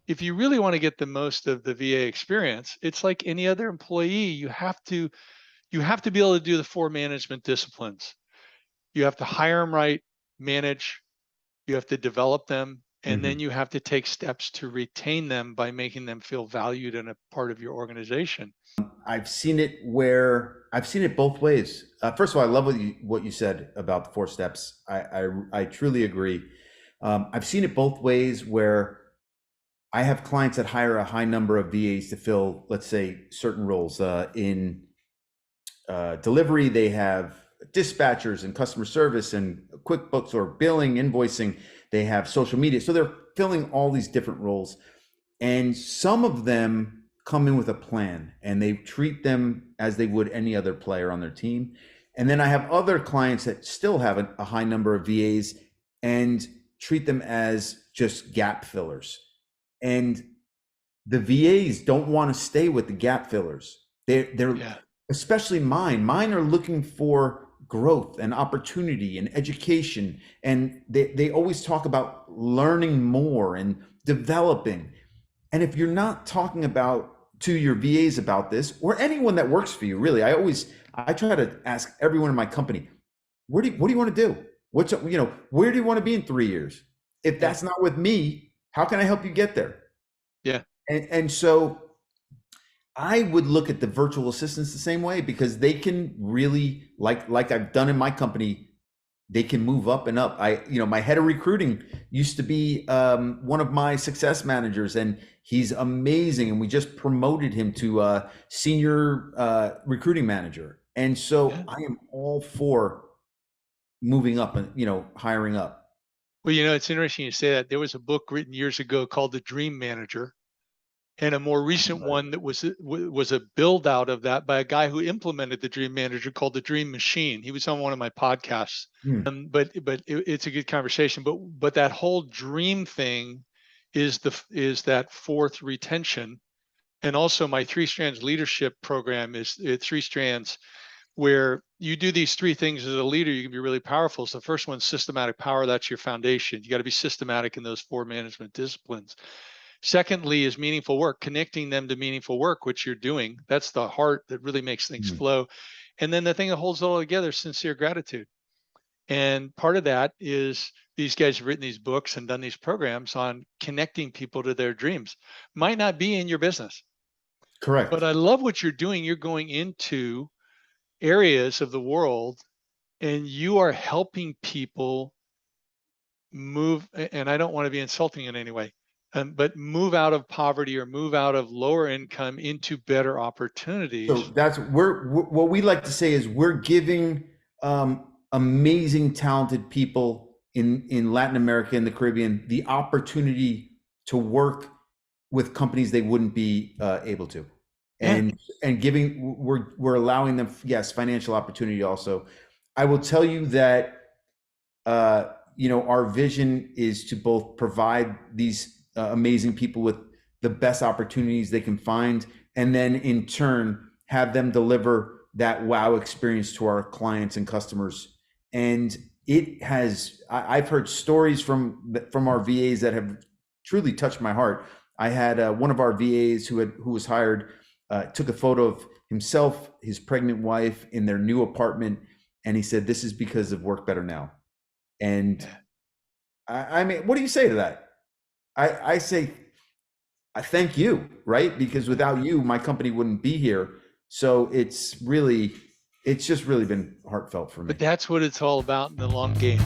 if you really want to get the most of the VA experience, it's like any other employee. You have to be able to do the 4 management disciplines. You have to hire them right, manage, you have to develop them, and then you have to take steps to retain them by making them feel valued and a part of your organization. I've seen it both ways. First of all, I love what you said about the 4 steps. I truly agree. I've seen it both ways where I have clients that hire a high number of VAs to fill, let's say, certain roles. In delivery, they have dispatchers and customer service and QuickBooks or billing, invoicing. They have social media. So they're filling all these different roles. And some of them come in with a plan and they treat them as they would any other player on their team. And then I have other clients that still have a high number of VAs and treat them as just gap fillers. And the VAs don't want to stay with the gap fillers. They're especially mine are looking for growth and opportunity and education. And they always talk about learning more and developing. And if you're not talking about to your VAs about this, or anyone that works for you, really, I try to ask everyone in my company, what do you want to do? Where do you want to be in 3 years? If that's not with me, how can I help you get there? Yeah. And so I would look at the virtual assistants the same way, because they can really, like I've done in my company, they can move up and up. My head of recruiting used to be one of my success managers, and he's amazing. And we just promoted him to senior recruiting manager. And so I am all for moving up and, hiring up. Well, it's interesting you say that. There was a book written years ago called The Dream Manager, and a more recent one that was a build out of that by a guy who implemented the Dream Manager called The Dream Machine. He was on one of my podcasts. But it's a good conversation. But that whole dream thing is that 4th retention. And also my 3 strands leadership program is 3 strands where you do these 3 things as a leader, you can be really powerful. So the first one's systematic power. That's your foundation. You got to be systematic in those 4 management disciplines. Secondly is meaningful work, connecting them to meaningful work, which you're doing. That's the heart that really makes things flow. And then the thing that holds it all together is sincere gratitude. And part of that is these guys have written these books and done these programs on connecting people to their dreams. Might not be in your business. Correct. But I love what you're doing. You're going into areas of the world and you are helping people move, and I don't want to be insulting in any way, but move out of poverty or move out of lower income into better opportunities. So that's what we like to say is we're giving amazing, talented people in Latin America and the Caribbean the opportunity to work with companies they wouldn't be able to, and we're allowing them, yes, financial opportunity also. I will tell you that our vision is to both provide these amazing people with the best opportunities they can find, and then in turn have them deliver that wow experience to our clients and customers. And I've heard stories from our VAs that have truly touched my heart. I had one of our VAs who was hired, took a photo of himself, his pregnant wife in their new apartment, and he said, "This is because of Work Better Now." And I mean, what do you say to that? I say, I thank you, right? Because without you, my company wouldn't be here. So it's just really been heartfelt for me. But that's what it's all about in the long game.